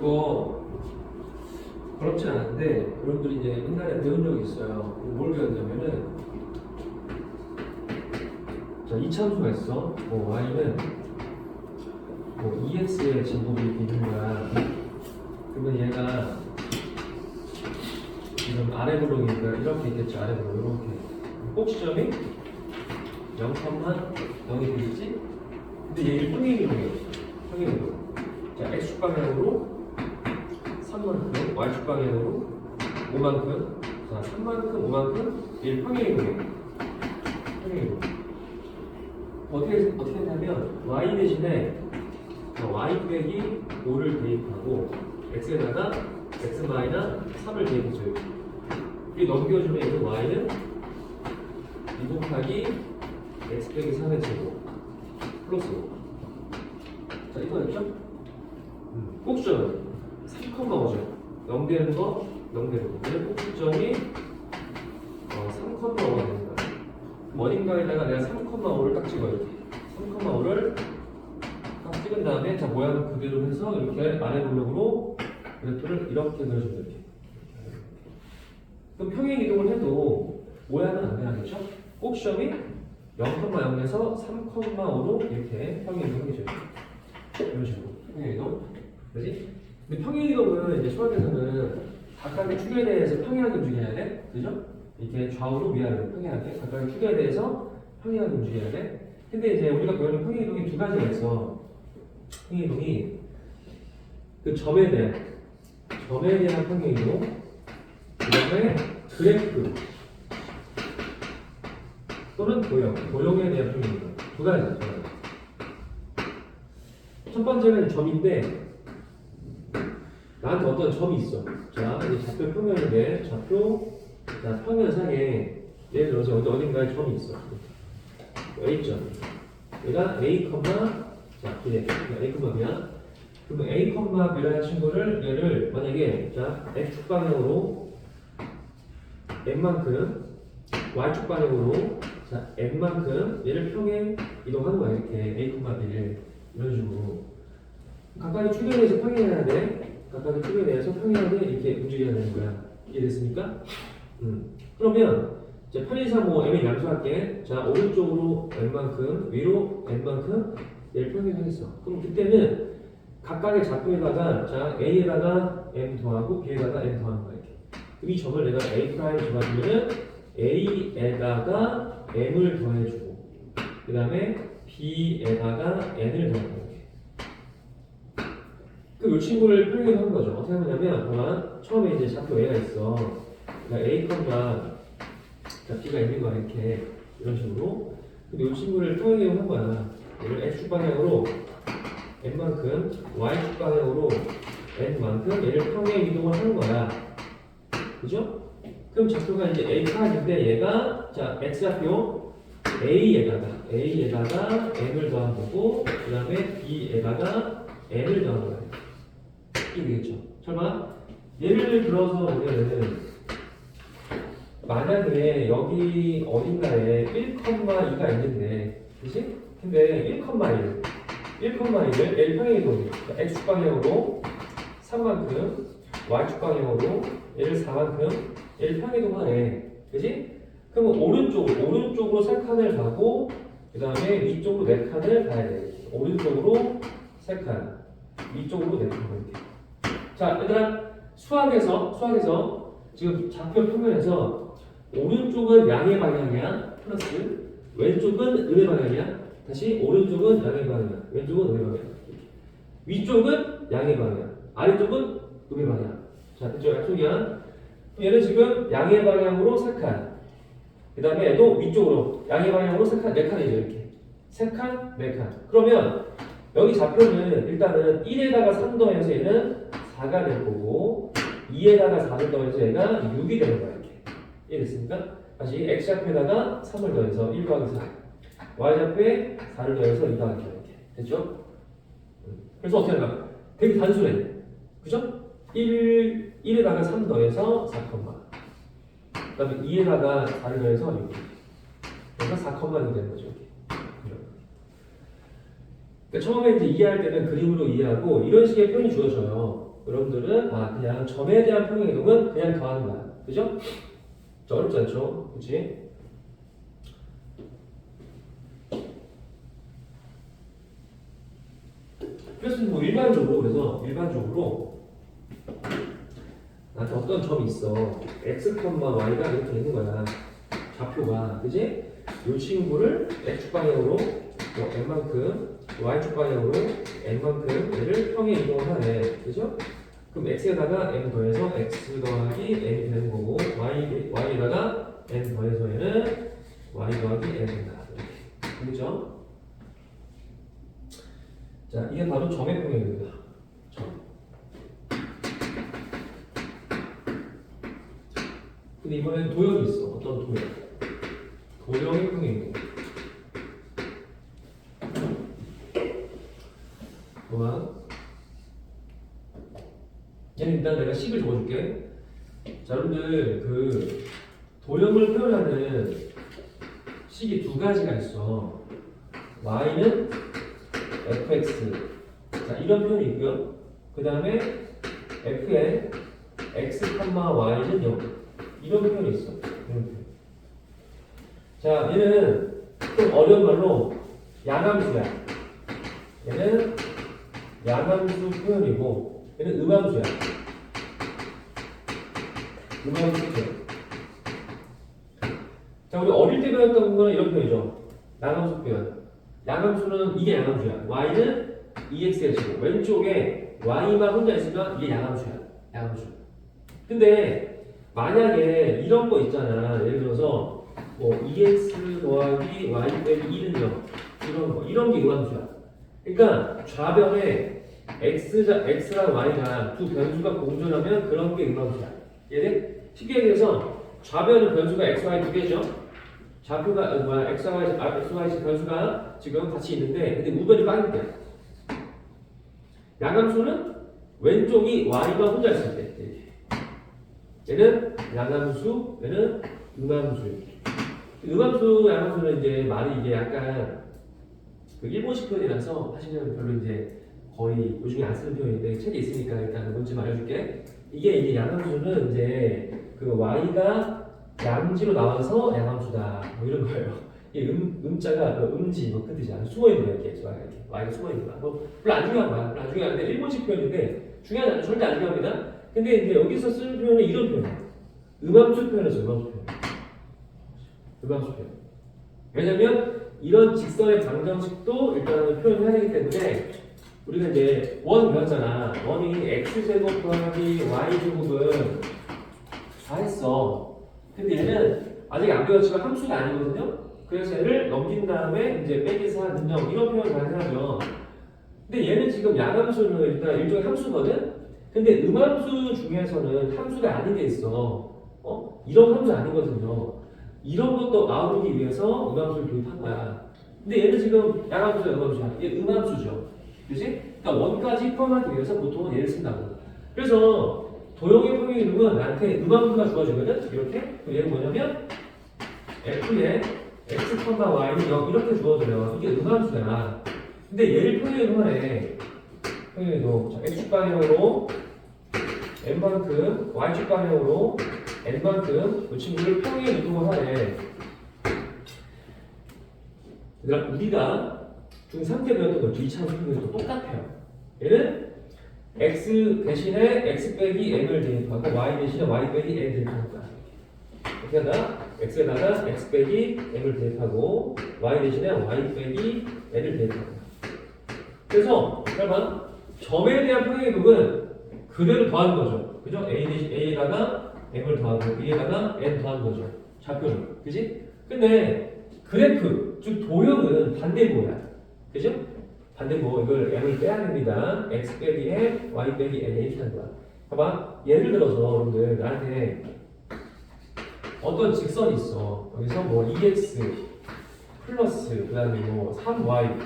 그거 그렇진 않은데 여러분들이 이제 옛날에 배운 적이 있어요. 뭘 배웠냐면은 자, 이 참수가 있어. 뭐 y는 뭐 ex의 제곱이 있는 거야. 그러면 얘가 지금 아래 블록이니까 이렇게 있겠지. 아래 블록 이렇게 꼭지점이 0,0이 되겠지? 근데 얘를 평행이동이에요. 평행이동. 자, x축 방향으로 3만큼, y축 방향으로 5만큼. 자, 3만큼, 5만큼 얘를 평행이동이에요. 평행이동. 어떻게 하냐면 y 대신에 y 빼기 5를 대입하고 x에다가 x 마이너스 3을 대입해줘요. 이게 넘겨주면 얘는 y는 2 곱하기 x 빼기 3의 제곱 플러스 5. 자, 이거였죠? 꼭지점은 3,5죠. 0 되는 거, 0 되는 거. 꼭지점이 3,5가 되는 거야. 그럼 어딘가에다가 내가 3,5를 딱 찍어요. 이렇게 3,5를 딱 찍은 다음에 자, 모양을 그대로 해서 이렇게 아래 블록으로 그래프를 이렇게 그려주면 이렇게. 그럼 평행 이동을 해도 모양은 안 변하겠죠? 꼭지점이 0,0에서 3,5로 이렇게 평행 이동을 해줘요. 이런 식으로 평행 이동. 그지? 근데 평행 이동은 이제 수학에서는 각각의 축에 대해서 평행하게 움직여야 돼. 그죠? 이렇게 좌우로 위아래로 평행하게 각각의 축에 대해서 평행하게 움직여야 돼. 근데 이제 우리가 배우는 평행 이동이 두 가지가 있어. 평행 이동이 그 점에 대한 평행 이동, 그다음에 그래프 또는 도형에 대한 평행 이동 두 가지. 첫 번째는 점인데 나한테 어떤 점이 있어. 자, 이제 좌표 평면인데 자, 평면상에 예를 들어서 어딘가에 점이 있어. A점. 얘가 A, 자, 기대. A, B야. 그러면 A, B라는 친구를 얘를 만약에 자, X축 방향으로 N만큼 Y축 방향으로 자, N만큼 얘를 평행 이동하는 거야. 이렇게 A, B를 이런 식으로 각각의 축에 대해서 평행해야 돼. 각각의 축에 대해서 평행하게 이렇게 움직여야 되는 거야. 이해됐습니까? 그러면 이제 편의상 뭐 m을 양수할게. 자, 오른쪽으로 n만큼, 위로 n만큼 얘를 평행하겠어. 그럼 그때는 각각의 좌표에다가 자, a에다가 m 더하고 b에다가 n 더하는 거야. 이렇게. 그럼 이 점을 내가 a 프라임 줘가지고는 a에다가 m을 더해주고 그 다음에 b에다가 n을 더하는 거야. 그 이 친구를 평행하는 거죠. 어떻게 하냐면, 봐봐. 처음에 이제 좌표 A가 있어. 그러니까 A, 자, B가 있는 거야. 이렇게. 이런 식으로. 근데 이 친구를 평행이동한 거야. 얘를 X축 방향으로 N만큼, Y축 방향으로 N만큼 얘를 평행 이동을 하는 거야. 그죠? 그럼 좌표가 이제 A인데 얘가, 자, X좌표 A에다가 N을 더한 거고, 그 다음에 B에다가 N을 더한 거야. 이게 되겠죠. 설마 예를 들어서 우리는 만약에 여기 어딘가에 1,2가 있는데, 그치? 근데 1,1을 L 평행이동, X축 방향으로 3만큼, Y축 방향으로 L 4만큼 L 평행이동하네, 그치? 그럼 오른쪽으로 3칸을 가고, 그 다음에 위쪽으로 4칸을 가야 돼. 오른쪽으로 3칸, 위쪽으로 4칸 이렇게. 자, 얘들아, 수학에서 지금 좌표 평면에서 오른쪽은 양의 방향이야, 플러스 왼쪽은 음의 방향이야. 다시 오른쪽은 양의 방향, 왼쪽은 음의 방향. 위쪽은 양의 방향, 아래쪽은 음의 방향. 자, 됐죠? 약속이야. 얘는 지금 양의 방향으로 3칸. 그 다음에 얘도 위쪽으로 양의 방향으로 3칸, 4칸이죠, 이렇게. 3칸, 4칸. 그러면 여기 좌표는 일단은 1에다가 3 더해서 얘는 4가 될 거고 2에다가 4를 더해서 얘가 6이 되는 거야. 이렇게. 이해됐습니까? 다시 x좌표에다가 3을 더해서 1 더하기 4 y좌표에 4를 더해서 2 더하기 4 이렇게. 됐죠? 그래서 어떻게 할까? 되게 단순해. 그죠? 1에다가 3 더해서 4, 그 다음에 2에다가 4를 더해서 6 그래서 4,6 되는 거죠. 이렇게. 그러니까 처음에 이제 이해할 때는 그림으로 이해하고 이런 식의 표현이 주어져요. 여러분들은 그냥 점에 대한 평행이동은 그냥 더하는 거야. 그죠? 어렵지 않죠? 그치? 그래서 뭐 일반적으로 나한테 어떤 점이 있어. x, y가 이렇게 있는 거야. 좌표가. 그지? 이 친구를 x축 방향으로 n만큼, y축 방향으로 n만큼 얘를 평행 이동을 하네. 그죠? 그럼 x에다가 n 더해서 x 더하기 n이 되는 거고 y에다가 n 더해서 얘는 y 더하기 n 된다. 그죠? 자, 이게 바로 점의 평행입니다. 점. 근데 이번엔 도형이 있어. 어떤 도형? 도형의 평행이동. 그만. 얘는 일단 내가 식을 적어줄게. 자, 여러분들 그 도형을 표현하는 식이 두 가지가 있어. y는 fx. 자, 이런 표현이 있고요. 그 다음에 fn x, y는 0. 이런 표현이 있어. 이런 표현. 자, 얘는 좀 어려운 말로 양함수야. 얘는 양함수 표현이고, 얘는 음함수야. 음함수 표현. 자, 우리 어릴 때 배웠던 거는 이런 표현이죠. 양함수 표현. 양함수는 이게 양함수야. y는 exx고 왼쪽에 y만 혼자 있으면 이게 양함수야. 양함수. 근데 만약에 이런 거 있잖아. 예를 들어서 뭐 ex 더하기 y 빼기 2는 0 이런 게 음함수야. 그러니까 좌변에 x랑 y가 두 변수가 공존하면 그런 게 음함수야. 이해돼? 쉽게 얘기해서 좌변은 변수가 x, y 두 개죠. 좌표가 x, y 변수가 지금 같이 있는데 근데 우변이 빠질 때 양함수는 왼쪽이 y가 혼자 있을 때 이렇게. 얘는 양함수, 얘는 음함수. 음함수, 양함수는 이제 말이 이게 약간 그 일본식 표현이라서 사실은 별로 이제 거의 요즘에 안 쓰는 표현인데 책에 있으니까 일단 뭔지 말해줄게. 이게 양함수는 이제 그 y가 양지로 나와서 양함수다 뭐 이런 거예요. 이 음자가 음지 뭐 그 뜻이 아니라 숨어 있는 거야 이렇게 y가 숨어 있는 거야. 뭐 별로 안 중요한 거야. 별로 안 중요한데 일본식 표현인데 중요하지 않아요. 절대 안 중요합니다. 근데 이제 여기서 쓰는 표현은 이런 표현이에요. 음함수 표현에서 음함수 표현. 음함수 표현. 왜냐면 이런 직선의 방정식도 일단은 표현해야 되기 때문에 우리가 이제 원 배웠잖아. 원이 x제곱 더하기 y제곱은 다 했어. 근데 얘는 아직 안 배웠지만 함수가 아니거든요. 그래서 얘를 넘긴 다음에 이제 빼기 4, 능정 이런 표현을 많이 하죠. 근데 얘는 지금 양함수는 일단 일종의 함수거든. 근데 음함수 중에서는 함수가 아닌 게 있어. 이런 함수 아니거든요. 이런 것도 아우르기 위해서 음함수를 도입한 거야. 근데 얘는 지금 양함수야, 음함수야. 얘 음함수죠. 그지? 그러니까 원까지 포함하기 위해서 보통은 얘를 쓴다고. 그래서 도형의 평행이동은 나한테 음함수가 주어지거든? 이렇게. 그럼 얘는 뭐냐면 f의 x, y는 0 이렇게 주어져요. 이게 음함수야. 근데 얘를 평행이동하네. 평행이동. 자, x축 방향으로 n만큼, y축 방향으로 n만큼 이 친구를 평행이동을 하네. 그러니까 우리가 중3 때 배웠던 거 뒤차원 평행이동 똑같아요. 얘는 x 대신에 x 빼기 n을 대입하고 y 대신에 y 빼기 n 대입하는 거야. 이렇게 하다 x에다가 x 빼기 n을 대입하고 y 대신에 y 빼기 n을 대입하는 거야. 그래서 잠깐만 점에 대한 평행이동은 그대로 더하는 거죠. 그죠? a에다가 m을 더하고 b에다가 n 더하는 거죠. 좌표는. 그지? 근데 그래프, 즉 도형은 반대모야. 그죠? 반대모 이걸 m을 빼야 됩니다. x 빼기 n, y 빼기 n 이렇게 하는 거야. 봐봐. 예를 들어서 여러분들 나한테 어떤 직선이 있어. 여기서 뭐 2x 플러스 그 다음에 뭐 3y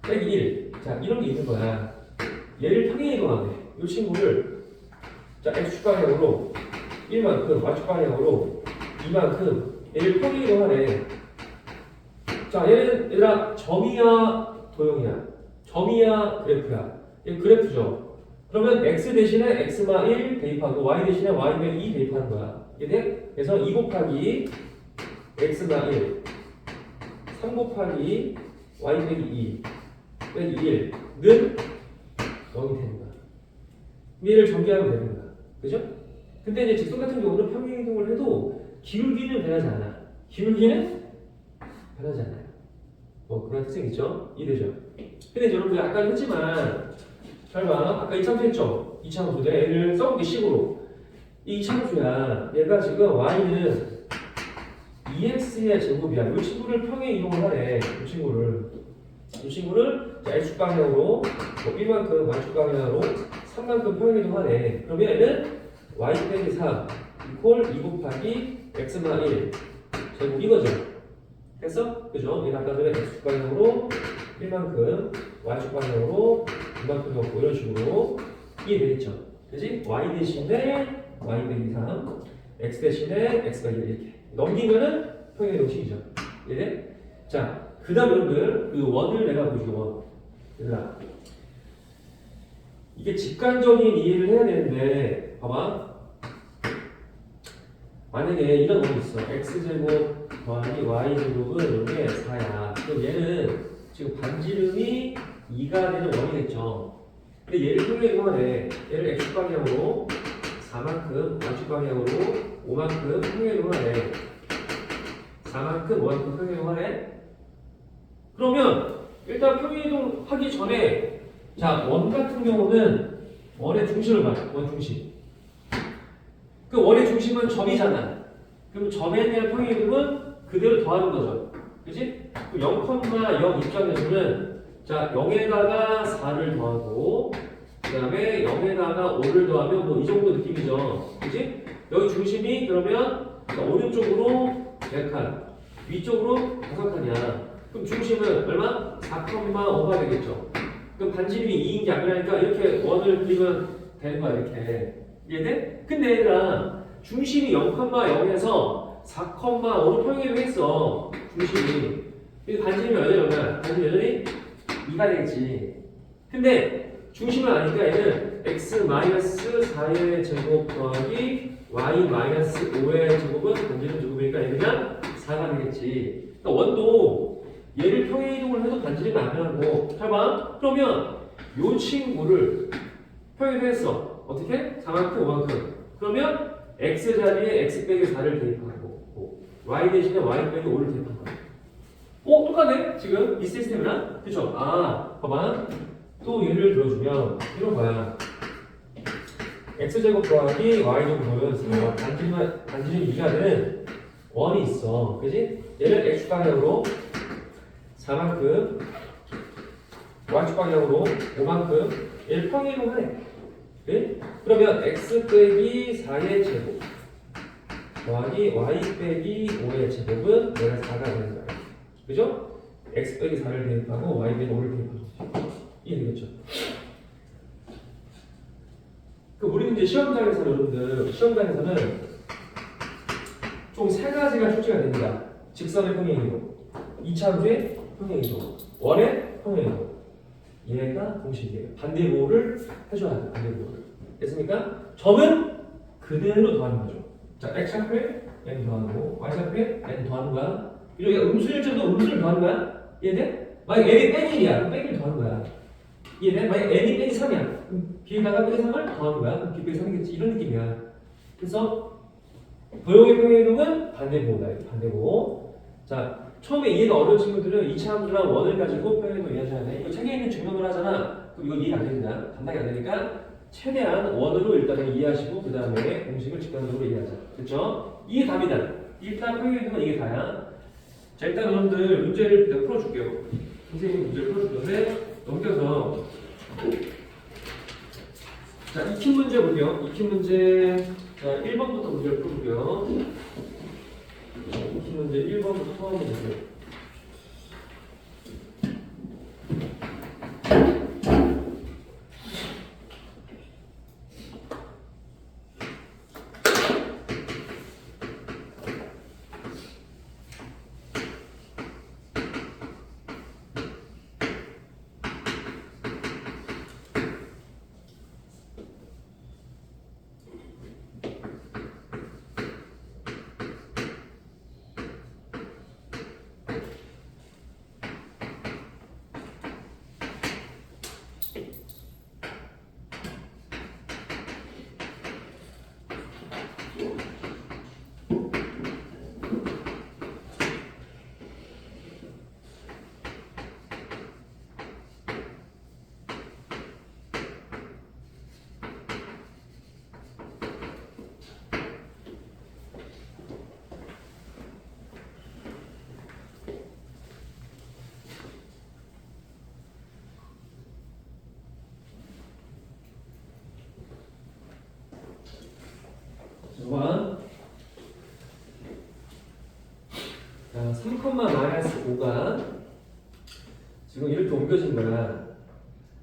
빼기 1. 자, 이런 게 있는 거야. 얘를 평행이동하네. 이 친구를 자, x축 방향으로 1만큼, y축 방향으로 2만큼 얘를 평행이동하네. 자, 얘들아 점이야 도형이야? 점이야 그래프야? 얘 그래프죠. 그러면 x 대신에 x마 1 대입하고 y 대신에 y마 2 대입하는 거야. 이게 그래서 2 곱하기 x마 1 3 곱하기 y 빼기 2 빼기 1는 0이 되는 거야. 얘를 전개하면 되는 거야. 그죠? 근데 이제 직선 같은 경우는 평행이동을 해도 기울기는 변하지 않아. 기울기는 변하지 않아요. 뭐 그런 특징이 있죠? 이해되죠? 근데 이제 여러분들 아까 했지만 잘 봐. 아까 이차함수 했죠? 이차함수 내가 얘를 써볼게 식으로. 이 이차함수야. 얘가 지금 y는 2x의 제곱이야. 이 친구를 평행 이동을 하래. 이 친구를 x축 방향으로 뭐 1만큼 y축 방향으로 3만큼 평행 이동하네. 그러면 얘는 y 빼기 3 이퀄 2 곱하기 x마 1 제곱 이거죠. 됐어? 그죠? 얘는 아까 전에 x축 방향으로 1만큼 y축 방향으로 2만큼이었고 이런 식으로 이해되겠죠? 그지? y 대신에 y 빼기 3 x 대신에 x가 1 이렇게 넘기면은 평행 이동식이죠. 예? 자, 그 다음 여러분들 그 원을 내가 보여줄게. 원. 얘들아, 이게 직관적인 이해를 해야 되는데 봐봐. 만약에 이런 원이 있어. x제곱 더하기 y제곱은 이게 4야. 그럼 얘는 지금 반지름이 2가 되는 원이겠죠. 근데 얘를 평행 이동하네. 얘를 x축 방향으로 4만큼, y축 방향으로 5만큼 평행 이동하네. 4만큼, 5만큼 평행 이동하네. 그러면 일단 평행 이동하기 전에 자, 원 같은 경우는 원의 중심을 봐요. 원 중심. 그 원의 중심은 점이잖아. 그럼 점에 대한 평행 이동은 그대로 더하는 거죠. 그치? 그럼 0,0 입장에서는 자, 0에다가 4를 더하고 그 다음에 0에다가 5를 더하면 뭐 이 정도 느낌이죠. 그치? 여기 중심이 그러면 오른쪽으로 4칸, 위쪽으로 5칸이야. 그럼 중심은 얼마? 4,5가 되겠죠. 그럼 반지름이 2인 게 아니라니까 이렇게 원을 그리면 되는 거야, 이렇게. 이해돼? 근데 얘들아, 중심이 0,0에서 4,5로 평행했어. 중심이. 근데 반지름이 얼마냐? 반지름이 여전히 2가 되겠지. 근데 중심은 아니니까 얘는 x-4의 제곱 더하기 y-5의 제곱은 반지름 제곱이니까 얘는 그냥 4가 되겠지. 그러니까 원도 얘를 평행 이동을 해도 반지름이 안 변하고. 잘 봐. 그러면 요 친구를 평행 이동했어. 어떻게? 4만큼, 5만큼. 그러면 x 자리에 x 빼기 4를 대입하고 y 대신에 y 빼기 5를 대입한 거야. 똑같네? 지금 이 시스템이랑? 그쵸? 아, 봐봐. 또 예를 들어주면 이런 거야. x제곱 더하기 y제곱은 반지름 2가 되는 원이 있어. 그지? 얘를 x축 방향으로 4만큼 y축 방향으로 5만큼 얘를 평행으로 하네. 그래? 그러면 x 빼기 4의 제곱 더하기 y 빼기 5의 제곱은 얘가 4가 되는 거야. 그죠? x 빼기 4를 대입하고 y 빼기 5를 대입하고 이해되겠죠? 그 우리는 이제 시험장에서 여러분들 시험장에서는 총 3가지가 출제가 됩니다. 직선의 평행이동, 2차함수의 평행이동, 원의 평행이동. 얘가 공식이에요. 반대보호를 해줘야 돼요. 반대보호를. 됐습니까? 점은 그대로 더하는 거죠. 자, x좌표에 n 더하고 y좌표에 n 더하는 거야. 이렇게 음수일점도 음수를 더하는 거야. 이해돼? 만약 n이 빼기 1이야. 그럼 빼기를 더하는 거야. 이해돼? 만약 n이 빼기 3이야. 그럼 b에다가 빼기 3을 더하는 거야. 그럼 b 빼기 3이겠지. 이런 느낌이야. 그래서 도형의 평행이동은 반대보호다. 반대보호. 자, 처음에 이해가 어려운 친구들은 2차 함수랑 원을 가지고 평행이동 이해하셔야 돼. 이거 책에 있는 증명을 하잖아. 그럼 이거 이해가 안 됩니다. 감당이 안 되니까 최대한 원으로 일단은 이해하시고 그 다음에 공식을 직관적으로 이해하자. 그쵸? 이게 답이다. 일단 평행이동은 이게 다야. 자, 일단 여러분들 문제를 내가 풀어줄게요. 선생님이 문제를 풀어줄 건데 넘겨서 자, 익힌 문제 볼게요. 익힌 문제 자, 1번부터 문제를 풀어볼게요. 익힌 문제 1번부터 한번 볼게요. 3,-5가 지금 이렇게 옮겨진 거야.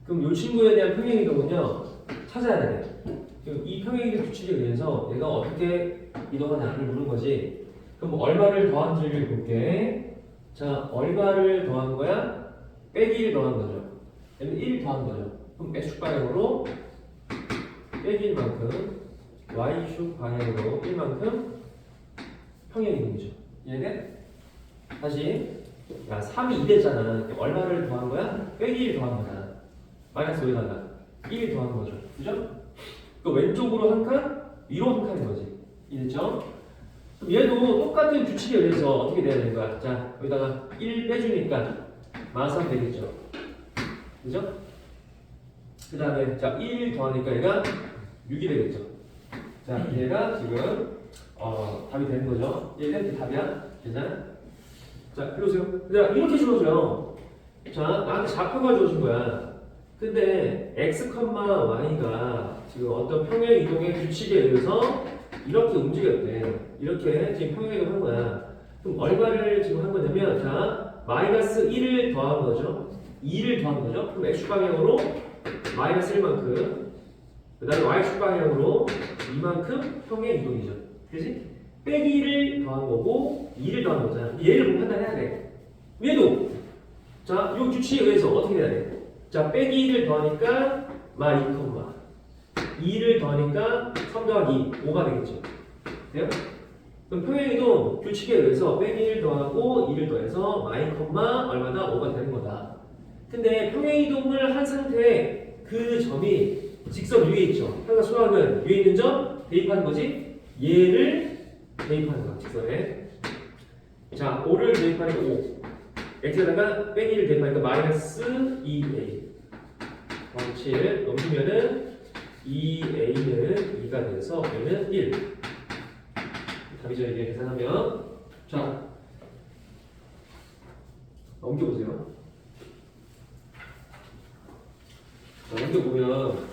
그럼 이 친구에 대한 평행이동은요 찾아야 돼. 그럼 이 평행이동 규칙에 의해서 얘가 어떻게 이동하냐를 묻는 거지. 그럼 얼마를 더한지를 볼게. 자, 얼마를 더한 거야? 빼기 1 더한 거죠. 얘는 1 더한 거죠. 그럼 x축 방향으로 빼기 1만큼 y축 방향으로 1만큼 평행이동이죠. 이해돼? 다시. 야, 3이 2 됐잖아. 얼마를 더한 거야? 빼기 1 더한 거잖아. 마이너스 5에다가 1 더한 거죠. 그죠? 그 왼쪽으로 한 칸, 위로 한 칸인 거지. 이해됐죠? 그럼 얘도 똑같은 규칙에 의해서 어떻게 돼야 되는 거야? 자, 여기다가 1 빼주니까 마삼 되겠죠. 그죠? 그 다음에 자, 1 더하니까 얘가 6이 되겠죠. 자, 얘가 지금 답이 되는 거죠. 얘는 답이야. 괜찮아? 자, 이리 오세요. 자, 이렇게 주어져요. 자, 나한테 좌표가 주어진 거야. 근데 x, y가 지금 어떤 평행 이동의 규칙에 의해서 이렇게 움직였대. 이렇게 지금 평행 이동한 거야. 그럼 얼마를 지금 한 거냐면, 자, 마이너스 1을 더한 거죠. 2를 더한 거죠. 그럼 x 방향으로 마이너스 1만큼, 그 다음에 y축 방향으로 이만큼 평행 이동이죠. 그지? 빼기 1을 더한 거고 2를 더한 거잖아. 얘를 보고 판단해야 돼. 얘도 자, 이 규칙에 의해서 어떻게 해야 돼? 자, 빼기 1을 더하니까 마 2, 2를 더하니까 3 더하기 5가 되겠죠. 돼요? 그럼 평행이동 규칙에 의해서 빼기 1 더하고 2를 더해서 마이 얼마다 5가 되는 거다. 근데 평행이동을 한 상태에 그 점이 직선 위에 있죠. 항상 수학은 위에 있는 점 대입하는 거지. 얘를 대입하는 거야, 직선에. 자, 5를 대입하니까 5. x에다가 빼기 1을 대입하니까 마이너스 2a. 7 넘기면은 2a는 2가 돼서 얘는 1. 답이죠, 이게 계산하면. 자, 넘겨보세요. 자, 넘겨보면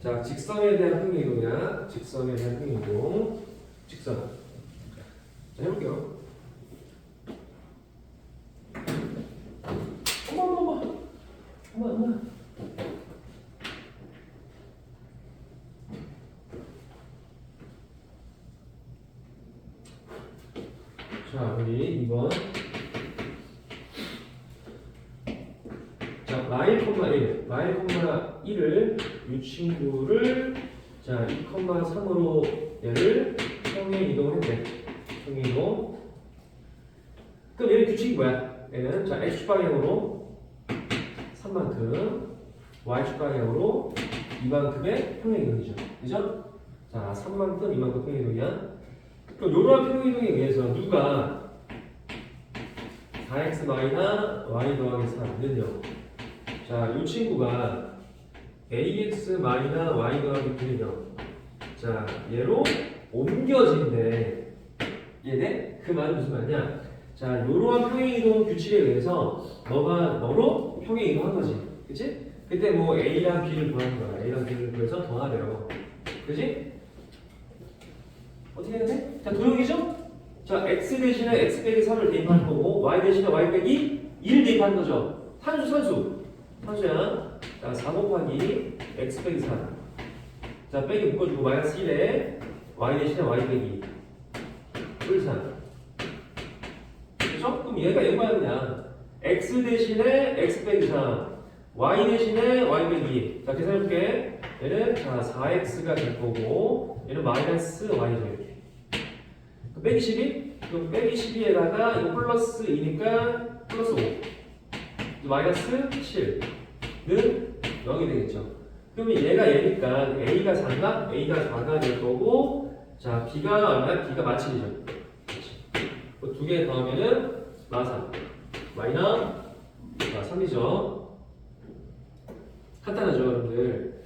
자, 직선에 대한 평행이동이야. 직선에 대한 평행이동. 직선. 자, 해볼게요. 어머. 자, 여기 2번. 자, 마일, 1을 이 친구를 자, 2,3으로 얘를 평행 이동을 했네. 평행 이동. 그럼 얘는 규칙이 뭐야? 얘는 자, x축 방향으로 3만큼, y축 방향으로 2만큼의 평행 이동이죠. 그죠? 자, 3만큼, 2만큼 평행 이동이야. 그럼 이러한 평행 이동에 의해서 누가 4x 마이너 y 더하기 3는요. 자, 이 친구가 ax 마이너 y 더하기 9는요. 자, 얘로 옮겨진대. 얘네? 그 말은 무슨 말이냐? 자, 이러한 평행이동 규칙에 의해서 너로 평행이동한 거지. 그치? 그때 뭐 a랑 b를 구하는 거야. a랑 b를 구해서 더하래요. 그치? 어떻게 해야 돼? 자, 도형이죠? 자, x 대신에 x 빼기 3을 대입하는 거고 y 대신에 y 빼기 2를 대입하는 거죠. 산수야. 자, 4 곱하기 x 빼기 3. 자, 빼기 묶어주고 마이너스 1에 y 대신에 y 빼기 3. 그렇죠? 그럼 얘가 뭐야 그냥 x 대신에 x 빼기 3, y 대신에 y 빼기. 자, 계산해볼게. 얘는 자 4x가 될 거고 얘는 마이너스 y죠 이렇게. 빼기 12? 그럼 빼기 12에다가 이거 플러스 2니까 플러스 5 마이너스 7는 0이 되겠죠. 그러면 얘니까 a가 4인가? a가 4가 될 거고 자 b가 얼마야? b가 마침이죠. 두 개 더하면은 마3 마이너 3이죠. 간단하죠 여러분들.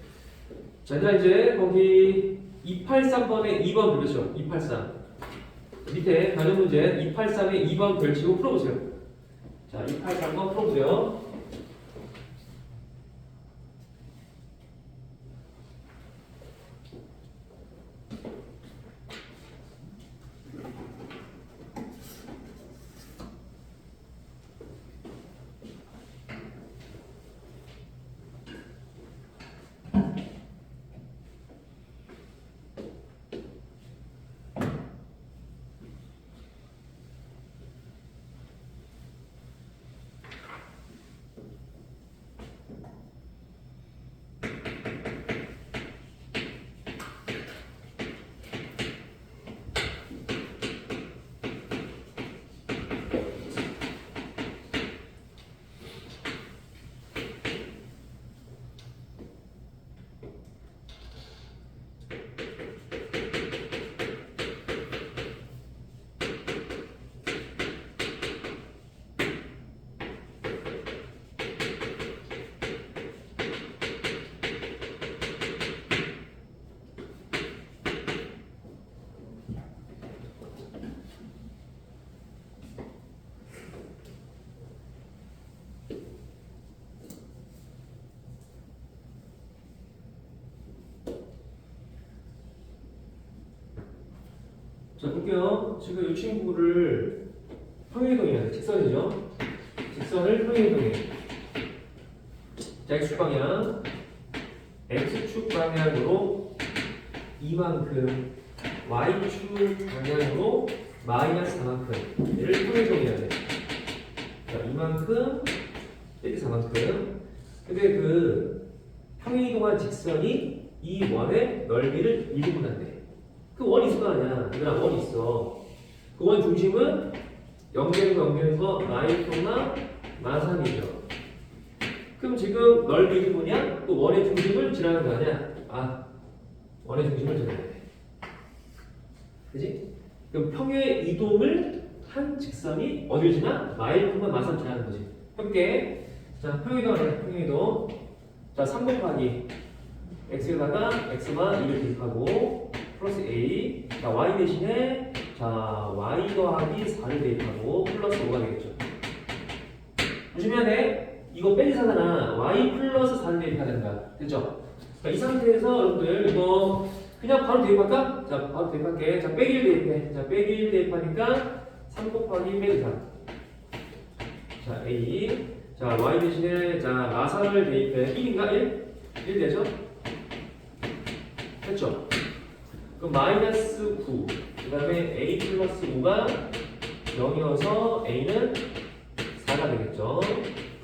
자 이제 거기 283번에 2번 그렇죠. 283 밑에 가정 문제 283에 2번 걸치고 풀어보세요. 자 283번 풀어보세요. 자, 볼게요. 지금 이 친구를 평행이동해야 돼. 직선이죠? 직선을 평행이동해. 자, X축 방향. X축 방향으로 이만큼, Y축 방향으로 마이너스 4만큼. 얘를 평행이동해야 돼. 자, 이만큼, 빼기 4만큼. 근데 그 평행이동한 직선이 이 원의 넓이를 2분한대. 그 원이 있을 거 아니야. 얘들아, 원이 있어. 그 원 중심은 0되는 거 마이너스 마3이죠. 그럼 지금 넓이 1분이야? 그 원의 중심을 지나는 거 아니야? 아, 원의 중심을 지나야 돼. 그지? 그럼 평행 이동을 한 직선이 어딜 지나? 마이너스 마3 지나는 거지. 함께. 자, 평행이동 하자. 평행이동. 자, 3 곱하기 x에다가 x만 2를 대입하고 플러스 a. 자, y 대신에 자, y 더하기 4를 대입하고 플러스 5가 되겠죠. 조심해야 돼. 이거 빼기 4잖아. y 플러스 4를 대입해야 된다. 됐죠? 자, 이 상태에서 여러분들 이거 그냥 바로 대입할까? 자, 바로 대입할게. 자, 빼기를 대입해. 자, 빼기를 대입하니까 3 곱하기 빼기 4. 자, a. 자, y 대신에 자, 마사를 대입해. 1인가? 1 되죠? 됐죠? 그럼 마이너스 9. 그 다음에 a 플러스 5가 0이어서 a는 4가 되겠죠?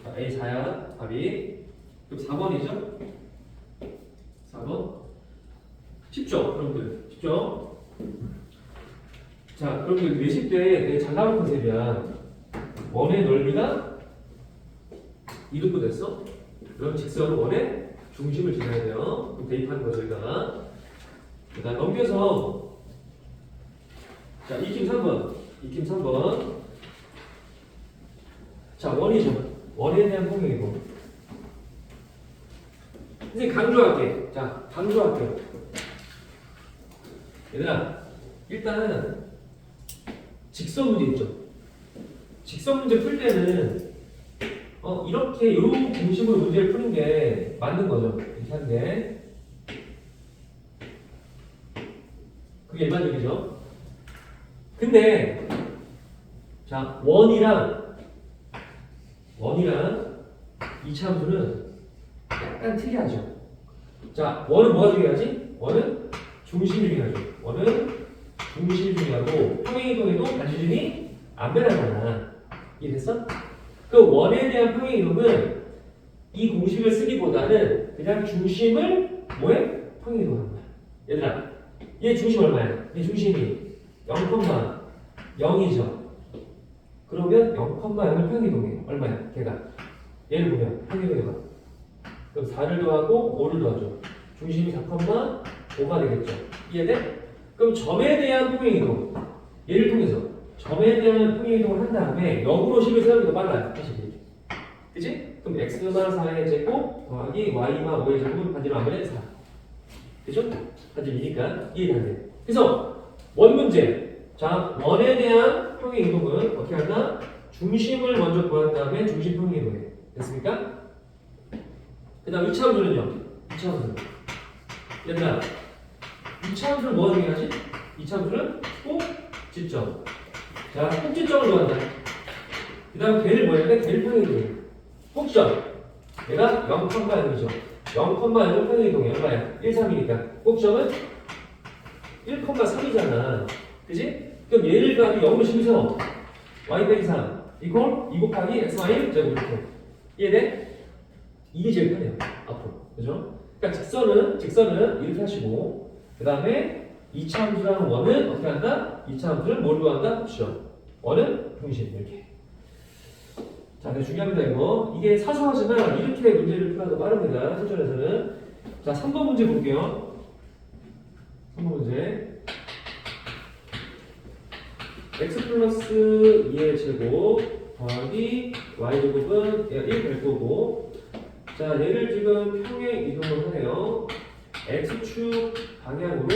자, a 4야, 답이. 그럼 4번이죠? 4번. 쉽죠? 여러분들. 쉽죠? 자, 그러면 예식 때 되게 잘 나올 컨셉이야. 원의 넓이가 2등분 됐어? 그럼 직선은 원의 중심을 지나야 돼요. 그럼 대입하는 거죠, 여기다가. 일단 넘겨서 자, 익힘 3번. 익힘 3번. 자, 원이죠. 원에 대한 평행이고. 선생님 강조할게. 자, 강조할게요. 얘들아, 일단은 직선 문제 있죠. 직선 문제 풀 때는 이렇게 요 공식으로 문제를 푸는 게 맞는 거죠. 이렇게 하는 게. 그게 일반적이죠. 근데 자, 원이랑 이차함수는 약간 특이하죠. 자, 원은 뭐가 중요하지? 원은 중심이 중요하죠. 원은 중심이 중요하고 평행이동에도 반지름이 안 변하잖아. 이해됐어? 그 원에 대한 평행이동은 이 공식을 쓰기보다는 그냥 중심을 뭐해? 평행이동하는 거야. 얘들아, 얘 중심 얼마야? 얘 중심이 0,0이죠. 그러면 0,0을 평행이동해. 얼마야? 걔가. 얘를 보면 평행이동해봐. 그럼 4를 더하고 5를 더하죠. 중심이 4,5가 되겠죠. 이해돼? 그럼 점에 대한 평행이동. 얘를 통해서 점에 대한 평행이동을 한 다음에 역으로 식을 세우는 게 빨라요. 사실 이렇게. 그치? 그럼 x만 4의 제곱 더하기 y만 5의 제곱은 반지름 안 변해 4. 그죠? 반지름이니까 이해가 돼. 그래서 원 문제. 자, 원에 대한 평행이동은 어떻게 하나? 중심을 먼저 구한 다음에 중심 평행이동해. 됐습니까? 그 다음 2차 함수는요? 2차 함수. 얘들아, 2차 함수를 뭐가 중요하지? 2차 함수는 꼭 지점. 자, 꼭지점을 구한다. 그 다음 걔를 뭐 해야 돼? 걔를 평행이동해. 꼭지점. 얘가 0,0이죠. 0,0을 평행이동해. 얼마야? 1, 3이니까. 꼭지점은 1,3이잖아. 그지? 그럼 얘를 가지고 0으로 심으세요. y 빼기 3 이퀄 2 곱하기 x y 제곱 이렇게. 이해돼? 이게 제일 편해요. 앞으로. 그죠? 그러니까 직선은 이렇게 하시고 그 다음에 2차 함수라는 원은 어떻게 한다? 2차 함수를 뭘 구한다? 그렇죠. 원은 중심 이렇게. 자, 되게 중요합니다 이거. 이게 사소하지만 이렇게 문제를 풀어도 빠릅니다. 실전에서는. 자, 3번 문제 볼게요. 3번 문제. x 플러스 2의 제곱 더하기 y 제곱은 1 될 거고, 자, 얘를 지금 평행 이동을 하네요. x축 방향으로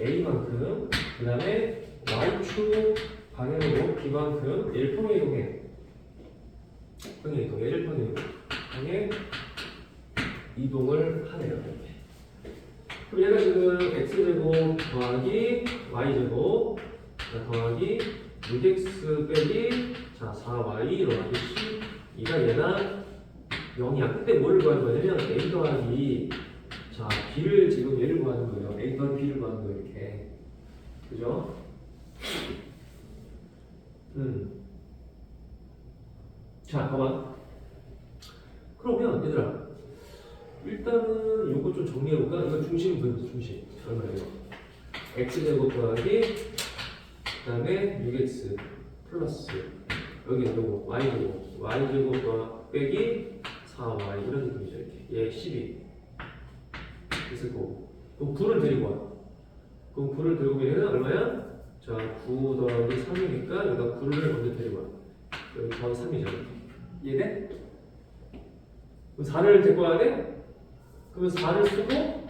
a만큼, 그 다음에 y축 방향으로 b만큼 얘를 평행 이동해. 평행 이동, 얘를 평행 이동을 하네요. 그럼 얘가 지금 x제곱 더하기 y제곱 자, 더하기 6x 빼기 자 4y 더하기 12가 얘가 0이야. 그때 뭐를 구하는 거냐면 a 더하기 자 b를 지금 얘를 구하는 거예요. a 더하기 b를 구하는 거예요. 이렇게 그죠? 자 봐봐. 그러면 얘들아 일단은 요거 좀 정리해볼까? 이거 중심 구해보자. 중심 얼마예요? x제곱 더하기 그 다음에 6x 플러스 여기 요거 y제곱 더하기 빼기 4y 이런 느낌이죠. 이렇게 얘 12 있을 거고 그럼 9를 데리고 와. 그럼 9를 데리고 오면 얼마야? 자 9 더하기 3이니까 여기다 9를 먼저 데리고 와. 여기 더하기 3이죠. 이해돼? 그럼 4를 데리고 와야 돼? 그러면 4를 쓰고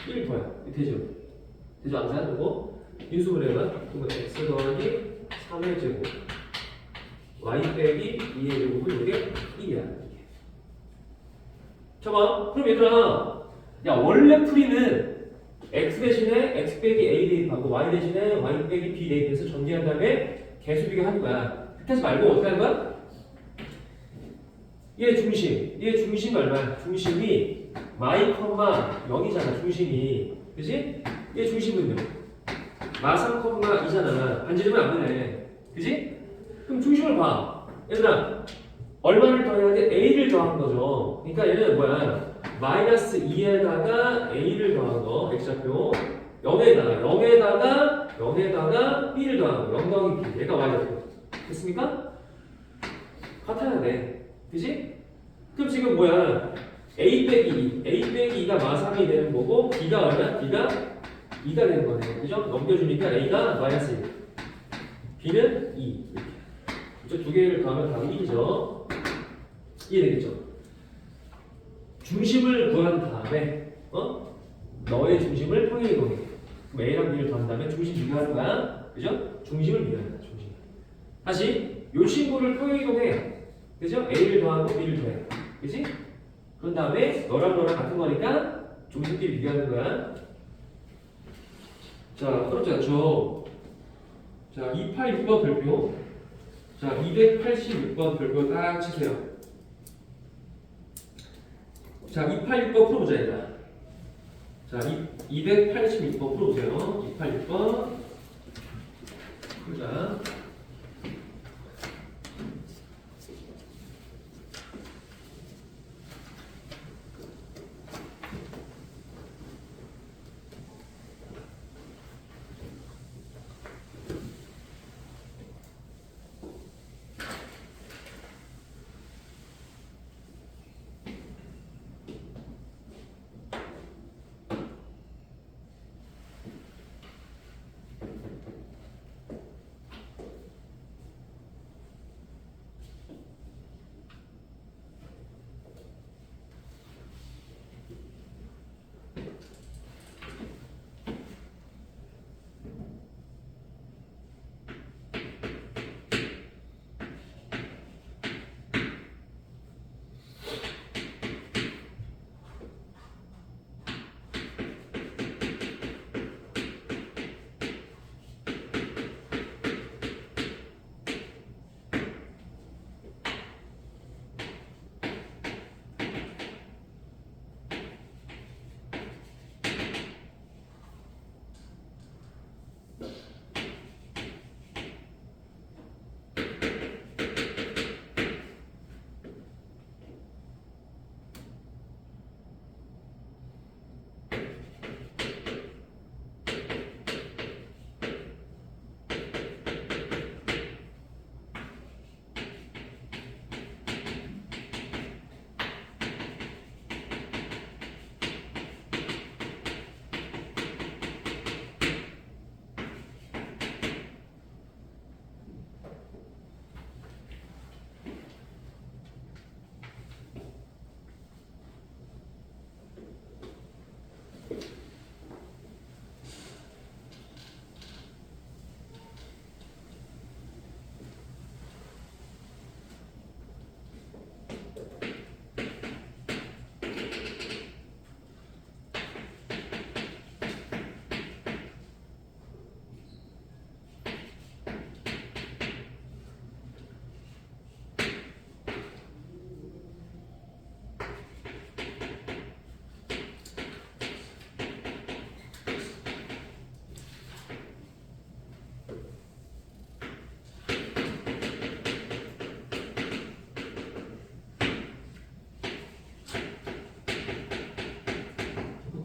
1 더해. 되죠? 되죠? 안 돼? 이거 인수분해 해봐. 그러면 x 더하기 3의 제곱 y 빼기 2의 제곱은 이게 1이야. 잠깐만. 그럼 얘들아 야 원래 풀이는 x 대신에 x 빼기 a 대입하고 y 대신에 y 빼기 b 대입해서 전개한 다음에 개수 비교하는 거야. 그렇게 하지 말고 어떻게 하는 거야? 얘 중심 얼마야? 중심이 y, 0이잖아 중심이. 그지? 얘 중심은요? 마3, 2잖아. 반지르면 안 되네. 그지? 그럼 중심을 봐. 얘들아 얼마를 더해야 돼? a를 더한 거죠. 그러니까 얘는 뭐야? 마이너스 2에다가 a를 더한 거 x좌표 0에다가 b를 더한 거 0 더하기 b 얘가 y좌표 됐습니까? 같아야 돼. 그지? 그럼 지금 뭐야? a 빼기 2가 마3이 되는 거고 b가 얼마야? b가 2가 되는 거네. 그죠? 넘겨주니까 a가 마이너스 1 b는 2 이렇게 이쪽 두 개를 더하면 답이 1이죠. 이해되겠죠? 중심을 구한 다음에 너의 중심을 평행이동해. 그럼 A랑 B를 더한 다음에 중심 비교하는 거야. 그죠? 중심을 비교한다. 중심. 다시 요 친구를 평행이동해. 그죠? A를 더하고 B를 더해. 그지? 그런 다음에 너랑 같은 거니까 중심끼리 비교하는 거야. 자, 그렇죠. 자, 286번 별표. 자, 286번 별표 딱 치세요. 자, 286번 풀어보자, 얘들아. 자, 286번 풀어보세요. 286번. 풀자.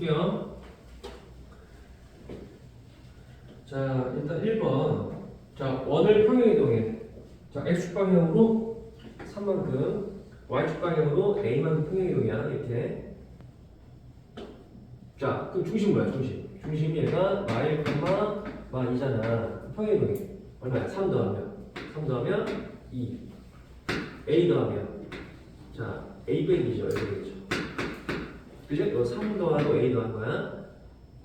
볼게요. 자, 일단 1번. 자, 원을 평행이동해. 자, X축 방향으로 3만큼, Y축 방향으로 A만큼 평행이동이야. 이렇게. 자, 그럼 중심 뭐야, 중심? 중심이 얘가 마일, 마2잖아. 평행이동해. 얼마야? 3 더하면 2. A 더하면. 자, A 빼기죠. 이렇게 되겠죠. 그죠? 이거 3 더하고 A 더한 거야.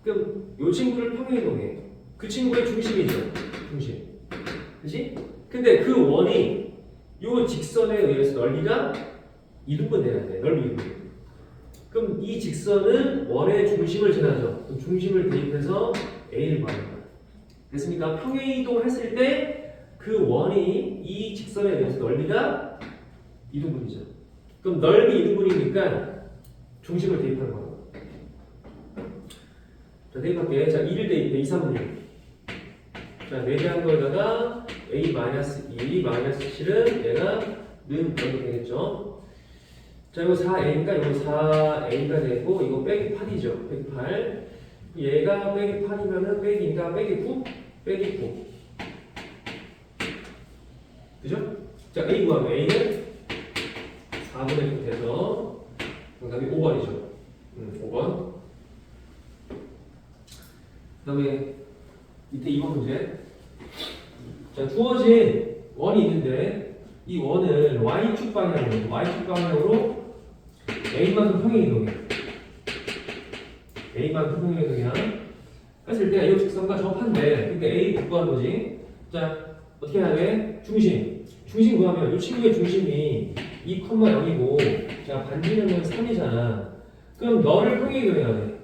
그럼 이 친구를 평행이동해. 그 친구의 중심이죠. 중심. 그지? 근데 그 원이 요 직선에 의해서 넓이가 이등분 돼야 돼. 넓이 이등분. 그럼 이 직선은 원의 중심을 지나죠. 그럼 중심을 대입해서 A를 구하는 거야. 됐습니까? 평행이동 했을 때 그 원이 이 직선에 의해서 넓이가 이등분이죠. 그럼 넓이 이등분이니까 중심을 대입하는 거야. 자, 대입할게. 자, 2를 대입해. 2, 3은 6. 자, 내대한 거에다가 A-2, -7은 얘가 는 여기 되겠죠. 자, 이거 4A니까 이거 4A가 되고, 이거 빼기 8이죠. 빼기 8. 얘가 빼기 8이면은 빼기니까 빼기 9? 빼기 9. 그죠? 자, A 구하면 A는 4분의 9 돼서, 그 다음에 5번이죠. 5번. 그 다음에 밑에 2번 문제. 자, 주어진 원이 있는데 이 원을 Y축 방향으로 A만큼 평행이동해. A만큼 평행이동이야. 했을 때 이 직선과 접한데 그러니까 A 구하는 거지. 자, 어떻게 해야 돼? 중심 구하면 이 친구의 중심이 2,0이고 자, 반지름은 3이잖아. 그럼 너를 평행이동해야 돼.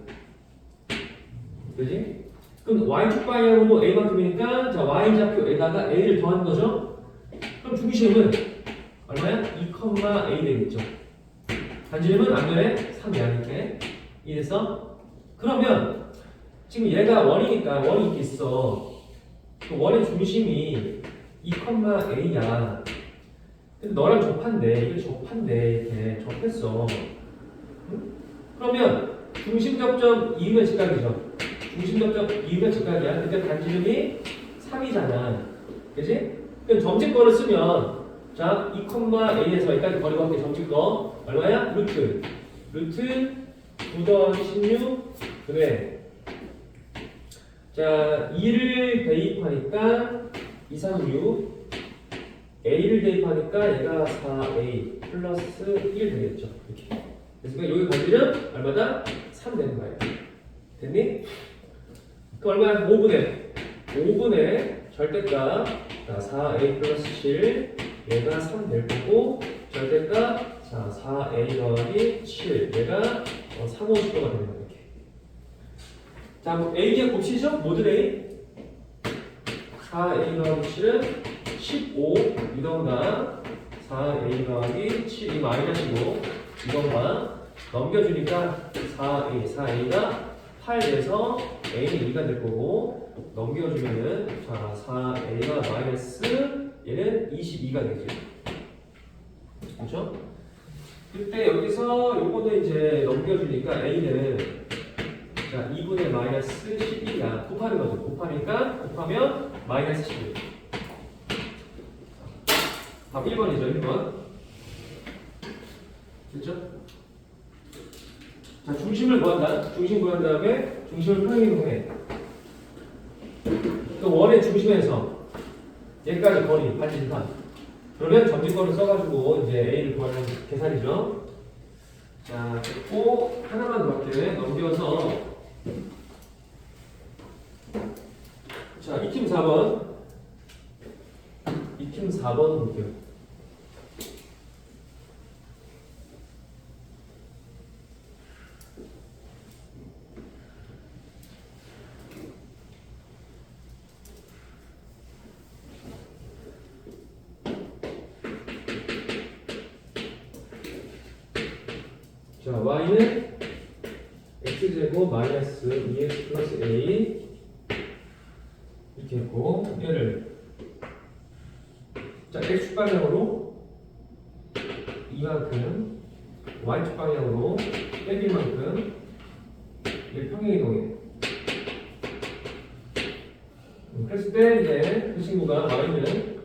그지? 그럼 Y축 방향으로 A만큼이니까 자, Y좌표에다가 A를 더하는 거죠? 그럼 중심은 얼마야? 2,A 되겠죠. 반지름은 앞면에 3이야. 이렇게 이래서 그러면 지금 얘가 원이니까 원이 이렇게 있어. 그 원의 중심이 2,A야. 근데 너랑 접한데 이게 접한데 이렇게 접했어. 응? 그러면 중심 접점 이으면 직각이죠. 중심 접점 이으면 직각이야. 근데 반지름이 3이잖아. 그지? 그럼 점집거를 쓰면 자 2,A에서 여기까지 거리가 함께 점집거 얼마야? 루트 9 더하기 16 그래. 자 2를 대입하니까 2, 3, 6 A를 대입하니까 얘가 4A 플러스 1 되겠죠. 이렇게. 그래서 여기 반지름 얼마다? 3 되는 거예요. 됐니? 그 얼마야? 5분의 절대값 자 4A 플러스 7 얘가 3 될 거고 절대값 자 4A 더하기 7 얘가 350도가 되는 거예요. 이렇게. 자 뭐 A의 곱실이죠? 모든 A 4A 더하기 7은 15 이던가 4A 더하기 7이 마이너스고 이던가 넘겨주니까 4A가 8 돼서 A는 2가 될 거고 넘겨주면은 자 4A가 마이너스 얘는 22가 되죠. 그렇죠? 그때 여기서 요거는 이제 넘겨주니까 A는 자 2분의 마이너스 11이야. 곱하는 거죠. 곱하면 마이너스 11. 답 1번이죠. 1번. 됐죠? 자, 중심을 구한다. 중심 구한 다음에 중심을 평행이동해. 또 원의 중심에서 여기까지 거리 반지름. 그러면 점진거를 써가지고 이제 A를 구하는 계산이죠. 자, 됐고 하나만 더 할게. 넘겨서 자, 2팀 4번. 2팀 4번 볼게요. 자, y는 x제곱 마이너스 2x 플러스 a 이렇게 했고 얘를 자, x축 방향으로 이만큼 y축 방향으로 빼길 만큼 이게 평행이동이에요. 그랬을 때 이제 그 친구가 y는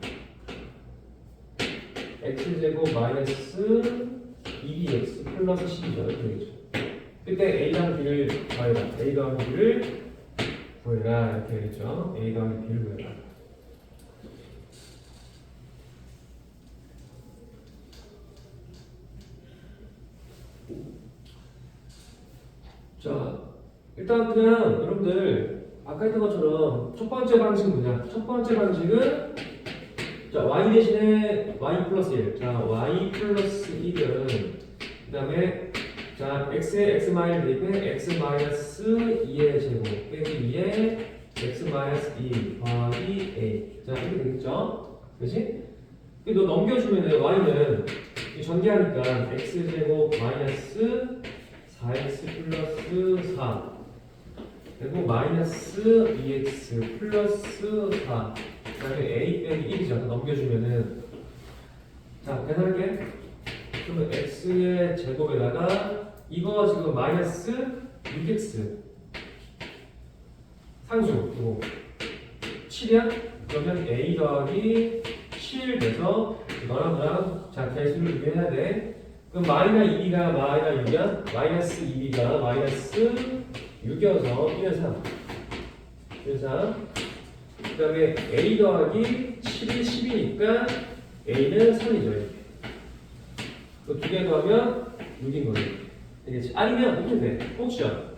x제곱 마이너스 2bx 플러스 10이죠. 이렇게 되겠죠. 그때 a랑 b를 구해라. a 더하기 b를 구해라. 이렇게 되겠죠. a 더하기 b를 구해라. 자, 일단 그냥 여러분들 아까 했던 것처럼 첫 번째 방식은 뭐냐? 첫 번째 방식은 자, y 대신에 y 플러스 1. 자, y 플러스 1은 그 다음에 자, x에 x 마이너스 대입해 x 마이너스 2의 제곱 빼기 2에 x 마이너스 2 더하기 a. 자, 이렇게 되겠죠? 그렇지? 너 넘겨주면 y는 전개하니까 x 제곱 마이너스 4x 플러스 4 그리고 마이너스 2x 플러스 4 그 다음에 a 빼기 1이죠. 넘겨주면은 자 계산할게. 그러면 x의 제곱에다가 이거 지금 마이너스 6x 상수 이거 7이야? 그러면 a 더하기 7 돼서 너랑 너랑 자 개수를 비교해야 돼. 그럼 마이너스 2b가 마이너스 6이야? 마이너스 2b가 마이너스 6이어서 1은 3 1은 3 그 다음에 a 더하기 7이 10이니까 a는 3이죠. 이렇게 그 두 개 더하면 6인 거예요. 되겠지? 아니면 이렇게 돼. 옵션